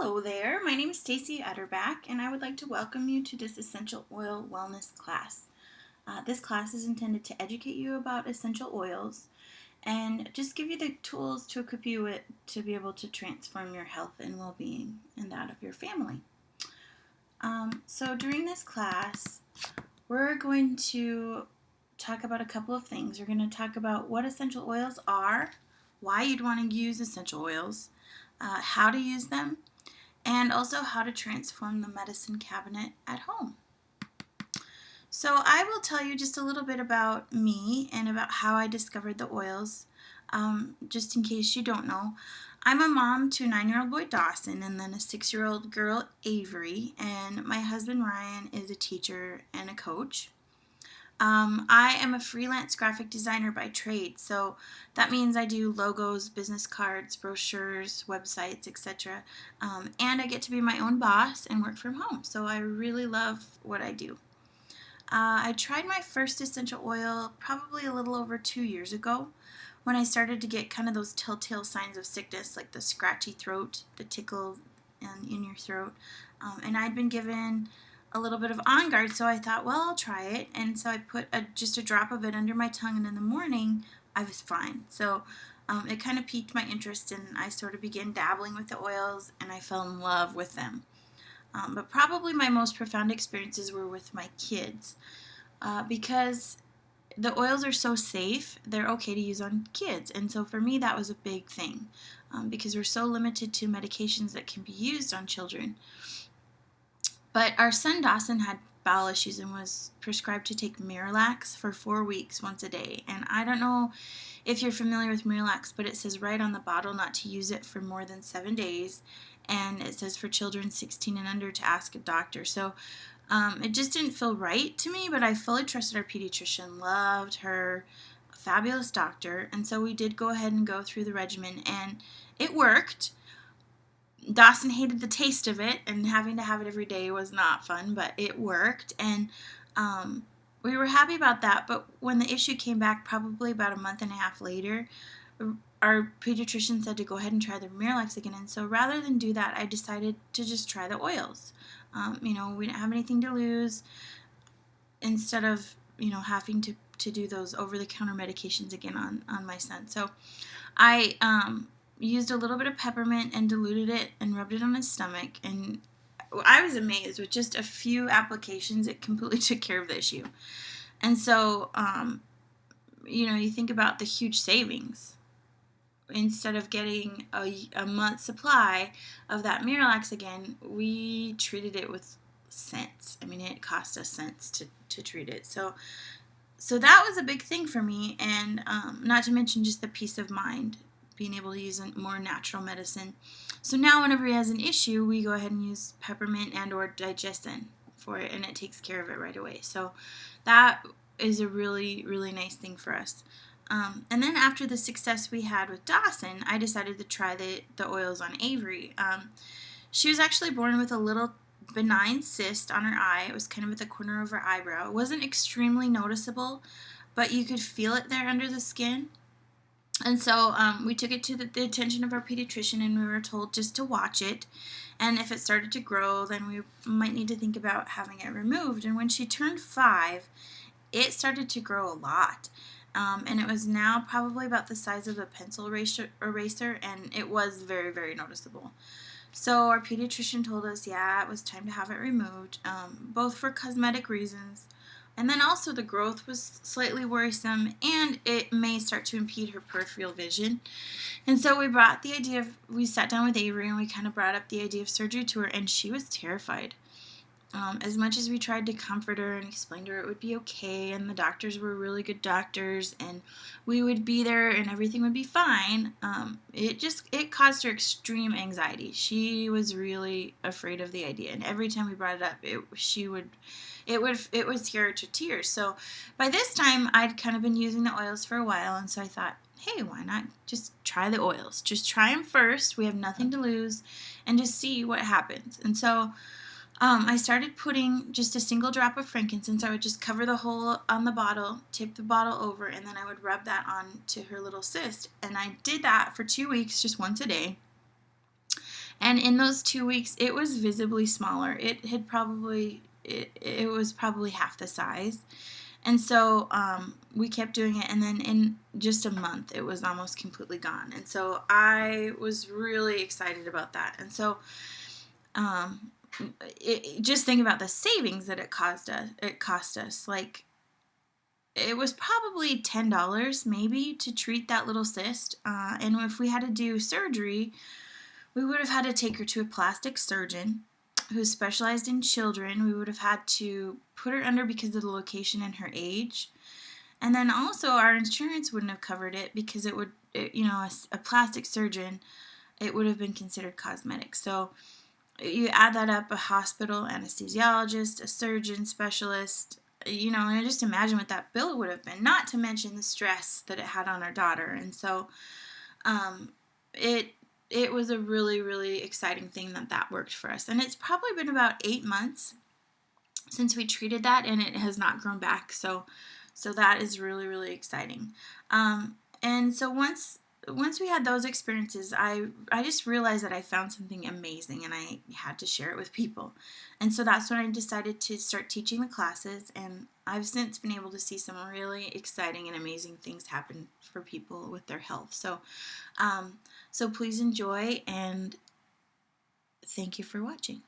Hello there, my name is Stacy Utterback, and I would like to welcome you to this Essential Oil Wellness class. This class is intended to educate you about essential oils and just give you the tools to equip you with to be able to transform your health and well-being and that of your family. So during this class, we're going to talk about a couple of things. We're going to talk about what essential oils are, why you'd want to use essential oils, how to use them, and also how to transform the medicine cabinet at home. So I will tell you just a little bit about me and about how I discovered the oils, just in case you don't know. I'm a mom to a 9-year-old boy, Dawson, and then a 6-year-old girl, Avery, and my husband, Ryan, is a teacher and a coach. I am a freelance graphic designer by trade, so that means I do logos, business cards, brochures, websites, etc. And I get to be my own boss and work from home, so I really love what I do. I tried my first essential oil probably a little over 2 years ago when I started to get kind of those telltale signs of sickness, like the scratchy throat, the tickle in your throat, and I'd been given a little bit of On Guard, so I thought, well, I'll try it. And so I put just a drop of it under my tongue, and in the morning I was fine. So it kind of piqued my interest, and I sort of began dabbling with the oils, and I fell in love with them. But probably my most profound experiences were with my kids, because the oils are so safe, they're okay to use on kids. And so for me, that was a big thing, because we're so limited to medications that can be used on children. But our son Dawson had bowel issues and was prescribed to take Miralax for 4 weeks once a day. And I don't know if you're familiar with Miralax, but it says right on the bottle not to use it for more than 7 days. And it says for children 16 and under to ask a doctor. So it just didn't feel right to me, but I fully trusted our pediatrician, loved her, fabulous doctor. And so we did go ahead and go through the regimen, and it worked. Dawson hated the taste of it, and having to have it every day was not fun, but it worked, and we were happy about that. But when the issue came back probably about a month and a half later, our pediatrician said to go ahead and try the Miralax again, and so rather than do that, I decided to just try the oils. We didn't have anything to lose, instead of having to do those over-the-counter medications again on my son. So I used a little bit of peppermint and diluted it and rubbed it on his stomach, and I was amazed. With just a few applications, it completely took care of the issue. And so you think about the huge savings. Instead of getting a month's supply of that Miralax again, we treated it with cents. I mean, it cost us cents to treat it. So that was a big thing for me, and not to mention just the peace of mind, being able to use a more natural medicine. So now whenever he has an issue, we go ahead and use peppermint and or digestin for it, and it takes care of it right away. So that is a really, really nice thing for us. And then after the success we had with Dawson, I decided to try the oils on Avery. She was actually born with a little benign cyst on her eye. It was kind of at the corner of her eyebrow. It wasn't extremely noticeable, but you could feel it there under the skin. And so we took it to the attention of our pediatrician, and we were told just to watch it. And if it started to grow, then we might need to think about having it removed. And when she turned 5, it started to grow a lot. And it was now probably about the size of a pencil eraser, and it was very, very noticeable. So our pediatrician told us, yeah, it was time to have it removed, both for cosmetic reasons, and then also the growth was slightly worrisome, and it may start to impede her peripheral vision. And so we sat down with Avery, and we kind of brought up the idea of surgery to her, and she was terrified. As much as we tried to comfort her and explain to her it would be okay, and the doctors were really good doctors, and we would be there and everything would be fine, it caused her extreme anxiety. She was really afraid of the idea, and every time we brought it up, it would scare her to tears. So by this time, I'd kind of been using the oils for a while, and so I thought, hey, why not just try the oils? Just try them first. We have nothing to lose, and just see what happens. And so I started putting just a single drop of frankincense. I would just cover the hole on the bottle, tip the bottle over, and then I would rub that on to her little cyst. And I did that for 2 weeks, just once a day. And in those 2 weeks, it was visibly smaller. It was probably half the size. And so we kept doing it, and then in just a month, it was almost completely gone. And so I was really excited about that. And so just think about the savings that it cost us. Like, it was probably $10 maybe to treat that little cyst. And if we had to do surgery, we would have had to take her to a plastic surgeon who specialized in children. We would have had to put her under because of the location and her age. And then also our insurance wouldn't have covered it because a plastic surgeon, it would have been considered cosmetic. So you add that up, a hospital, anesthesiologist, a surgeon, specialist, and just imagine what that bill would have been, not to mention the stress that it had on our daughter. And so it was a really, really exciting thing that worked for us. And it's probably been about 8 months since we treated that, and it has not grown back. So that is really, really exciting. And so once we had those experiences, I just realized that I found something amazing, and I had to share it with people. And so that's when I decided to start teaching the classes, and I've since been able to see some really exciting and amazing things happen for people with their health. So please enjoy, and thank you for watching.